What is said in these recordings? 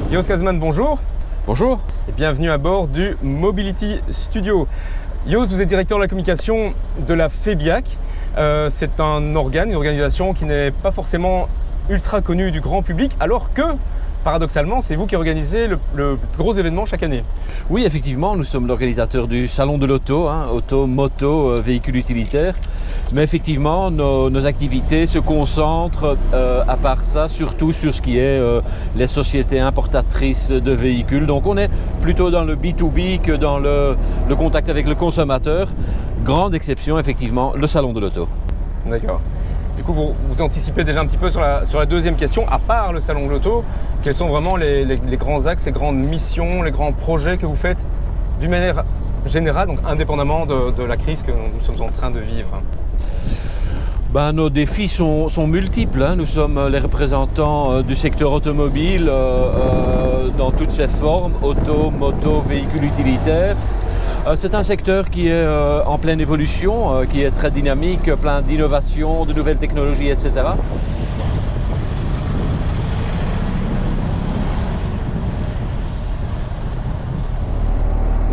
Joost Kazman, bonjour. Bonjour. Et bienvenue à bord du Mobility Studio. Joost, vous êtes directeur de la communication de la FEBIAC. C'est un organe, une organisation qui n'est pas forcément ultra connue du grand public, alors que, paradoxalement, c'est vous qui organisez le gros événement chaque année. Oui, effectivement, nous sommes l'organisateur du salon de l'auto, auto, moto, véhicules utilitaires. Mais effectivement, nos activités se concentrent, à part ça, surtout sur ce qui est les sociétés importatrices de véhicules. Donc on est plutôt dans le B2B que dans le contact avec le consommateur. Grande exception, effectivement, le salon de l'auto. D'accord. Du coup, vous anticipez déjà un petit peu sur la deuxième question. À part le salon de l'auto, quels sont vraiment les grands axes, les grandes missions, les grands projets que vous faites d'une manière générale, donc indépendamment de la crise que nous sommes en train de vivre? Nos défis sont multiples. Nous sommes les représentants du secteur automobile dans toutes ses formes, auto, moto, véhicules utilitaires. C'est un secteur qui est en pleine évolution, qui est très dynamique, plein d'innovations, de nouvelles technologies, etc.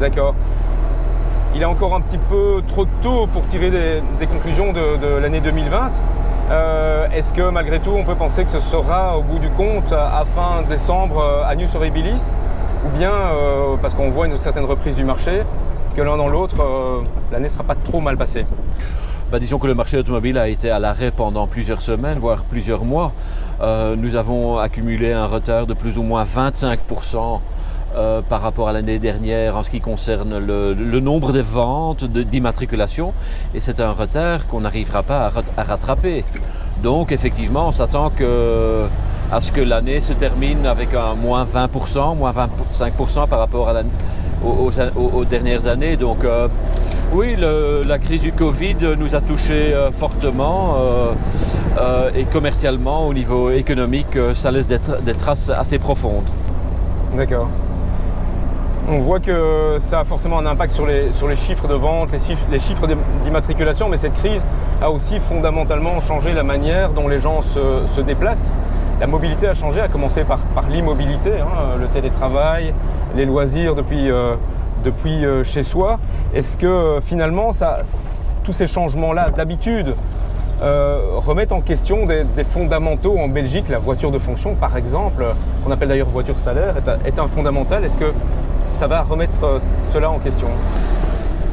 D'accord. Il est encore un petit peu trop tôt pour tirer des conclusions de l'année 2020. Est-ce que malgré tout on peut penser que ce sera au bout du compte à fin décembre Annus Horribilis, ou bien parce qu'on voit une certaine reprise du marché, que l'un dans l'autre l'année ne sera pas trop mal passée? Disons que le marché automobile a été à l'arrêt pendant plusieurs semaines, voire plusieurs mois. Nous avons accumulé un retard de plus ou moins 25% par rapport à l'année dernière en ce qui concerne le nombre de ventes, d'immatriculation, et c'est un retard qu'on n'arrivera pas à rattraper. Donc effectivement, on s'attend à ce que l'année se termine avec un moins 20%, moins 25% par rapport aux dernières années. Donc oui, la crise du Covid nous a touchés fortement et commercialement, au niveau économique, ça laisse des traces assez profondes. D'accord. On voit que ça a forcément un impact sur les chiffres de vente, les chiffres d'immatriculation, mais cette crise a aussi fondamentalement changé la manière dont les gens se déplacent. La mobilité a changé, à commencer par l'immobilité, le télétravail, les loisirs depuis chez soi. Est-ce que finalement, tous ces changements-là d'habitude remettent en question des fondamentaux en Belgique? La voiture de fonction, par exemple, qu'on appelle d'ailleurs voiture salaire, est un fondamental. Est-ce que ça va remettre cela en question?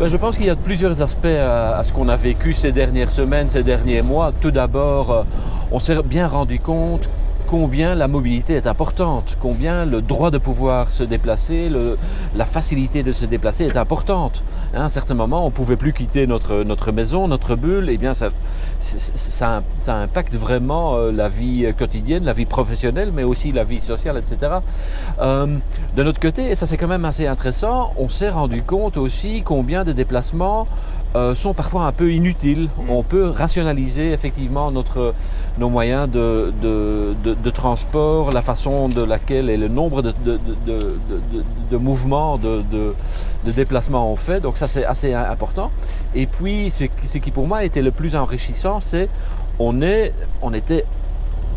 Je pense qu'il y a plusieurs aspects à ce qu'on a vécu ces dernières semaines, ces derniers mois. Tout d'abord, on s'est bien rendu compte combien la mobilité est importante, combien le droit de pouvoir se déplacer, la facilité de se déplacer est importante. À un certain moment, on ne pouvait plus quitter notre maison, notre bulle, et bien ça impacte vraiment la vie quotidienne, la vie professionnelle, mais aussi la vie sociale, etc. De notre côté, et ça c'est quand même assez intéressant, on s'est rendu compte aussi combien de déplacements sont parfois un peu inutiles. On peut rationaliser effectivement nos moyens de transport, la façon de laquelle et le nombre de mouvements, de déplacements on fait. Donc ça c'est assez important. Et puis ce qui pour moi était le plus enrichissant, c'est on était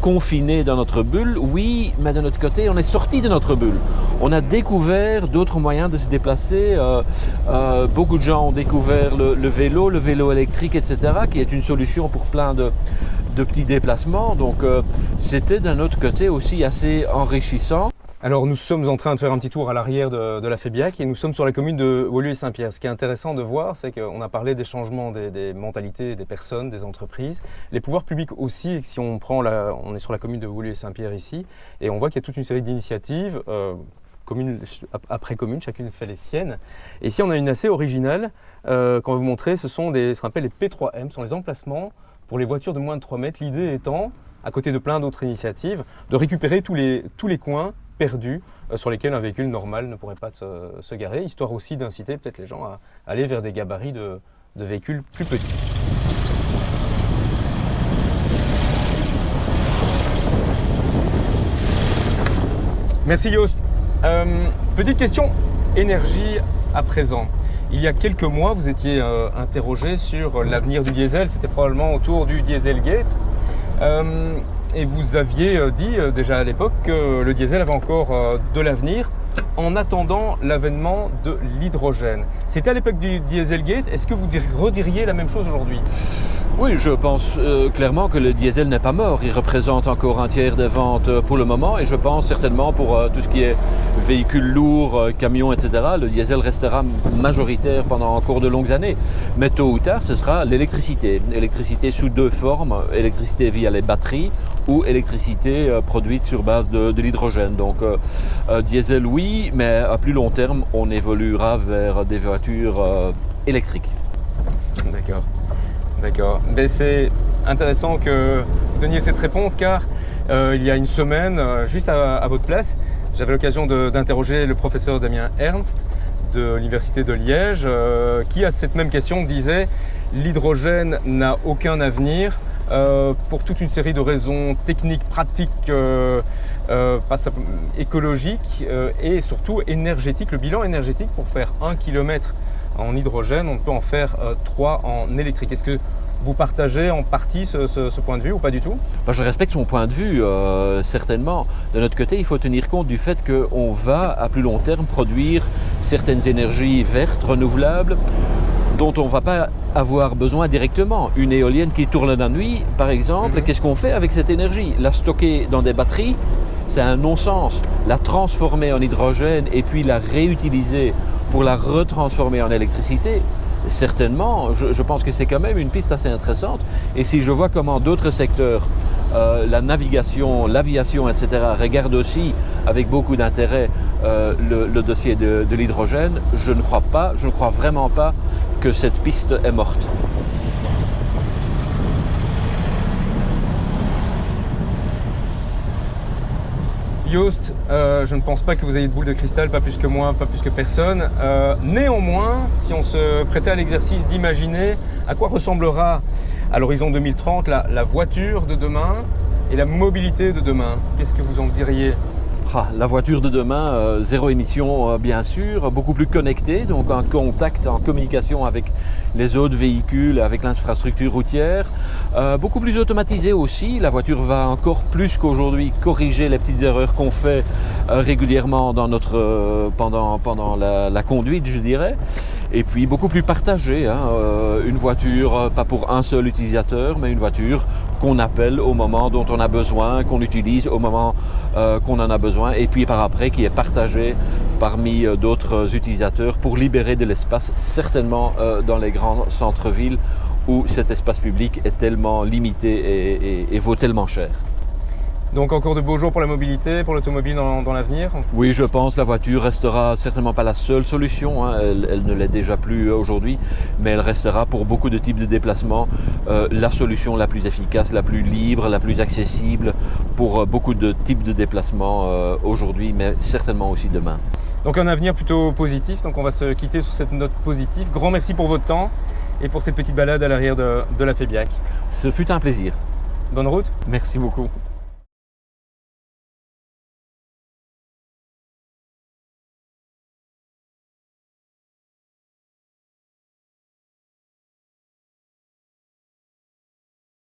confinés dans notre bulle, oui, mais de notre côté, on est sorti de notre bulle. On a découvert d'autres moyens de se déplacer. Beaucoup de gens ont découvert le vélo électrique, etc., qui est une solution pour plein de petits déplacements. Donc, c'était d'un autre côté aussi assez enrichissant. Alors nous sommes en train de faire un petit tour à l'arrière de la FEBIAC et nous sommes sur la commune de Woluwe-Saint-Pierre. Ce qui est intéressant de voir, c'est qu'on a parlé des changements des mentalités des personnes, des entreprises, les pouvoirs publics aussi. Si on est sur la commune de Woluwe-Saint-Pierre ici, et on voit qu'il y a toute une série d'initiatives, commune après commune, chacune fait les siennes. Et ici on a une assez originale qu'on va vous montrer, ce sont ce qu'on appelle les P3M, ce sont les emplacements pour les voitures de moins de 3 mètres. L'idée étant, à côté de plein d'autres initiatives, de récupérer tous les coins perdus sur lesquels un véhicule normal ne pourrait pas se garer, histoire aussi d'inciter peut-être les gens à aller vers des gabarits de véhicules plus petits. Merci Joost. Petite question énergie à présent. Il y a quelques mois, vous étiez interrogé sur l'avenir du diesel, c'était probablement autour du Dieselgate. et vous aviez dit déjà à l'époque que le diesel avait encore de l'avenir en attendant l'avènement de l'hydrogène. C'était à l'époque du Dieselgate, est-ce que vous rediriez la même chose aujourd'hui ? Oui, je pense clairement que le diesel n'est pas mort. Il représente encore un tiers des ventes pour le moment et je pense certainement pour tout ce qui est véhicules lourds, camions, etc., le diesel restera majoritaire pendant encore de longues années. Mais tôt ou tard, ce sera l'électricité. Électricité sous deux formes, électricité via les batteries ou électricité produite sur base de l'hydrogène. Donc diesel oui, mais à plus long terme, on évoluera vers des voitures électriques. D'accord. Mais c'est intéressant que vous donniez cette réponse car il y a une semaine, juste à votre place, j'avais l'occasion d'interroger le professeur Damien Ernst de l'Université de Liège qui à cette même question disait l'hydrogène n'a aucun avenir pour toute une série de raisons techniques, pratiques, écologiques et surtout énergétiques. Le bilan énergétique pour faire 1 km en hydrogène, on peut en faire 3 en électrique. Est-ce que vous partagez en partie ce point de vue ou pas du tout ? Je respecte son point de vue, certainement. De notre côté, il faut tenir compte du fait qu'on va à plus long terme produire certaines énergies vertes, renouvelables, dont on ne va pas avoir besoin directement. Une éolienne qui tourne la nuit, par exemple, qu'est-ce qu'on fait avec cette énergie ? La stocker dans des batteries, c'est un non-sens. La transformer en hydrogène et puis la réutiliser pour la retransformer en électricité, certainement, je pense que c'est quand même une piste assez intéressante. Et si je vois comment d'autres secteurs, la navigation, l'aviation, etc., regardent aussi avec beaucoup d'intérêt le dossier de l'hydrogène, je ne crois vraiment pas que cette piste est morte. Joost, je ne pense pas que vous ayez de boule de cristal, pas plus que moi, pas plus que personne. Néanmoins, si on se prêtait à l'exercice d'imaginer à quoi ressemblera à l'horizon 2030 la voiture de demain et la mobilité de demain, qu'est-ce que vous en diriez ? La voiture de demain, zéro émission bien sûr, beaucoup plus connectée, donc en contact, en communication avec les autres véhicules, avec l'infrastructure routière, beaucoup plus automatisée aussi. La voiture va encore plus qu'aujourd'hui corriger les petites erreurs qu'on fait régulièrement dans pendant la conduite, je dirais. Et puis beaucoup plus partagée, une voiture pas pour un seul utilisateur, mais une voiture qu'on appelle au moment dont on a besoin, qu'on utilise au moment qu'on en a besoin, et puis par après qui est partagée parmi d'autres utilisateurs pour libérer de l'espace, certainement dans les grands centres-villes où cet espace public est tellement limité et vaut tellement cher. Donc encore de beaux jours pour la mobilité, pour l'automobile dans l'avenir ? Oui, je pense que la voiture restera certainement pas la seule solution, elle ne l'est déjà plus aujourd'hui, mais elle restera pour beaucoup de types de déplacements la solution la plus efficace, la plus libre, la plus accessible pour beaucoup de types de déplacements aujourd'hui, mais certainement aussi demain. Donc un avenir plutôt positif, donc on va se quitter sur cette note positive. Grand merci pour votre temps et pour cette petite balade à l'arrière de la Fébiac. Ce fut un plaisir. Bonne route. Merci beaucoup.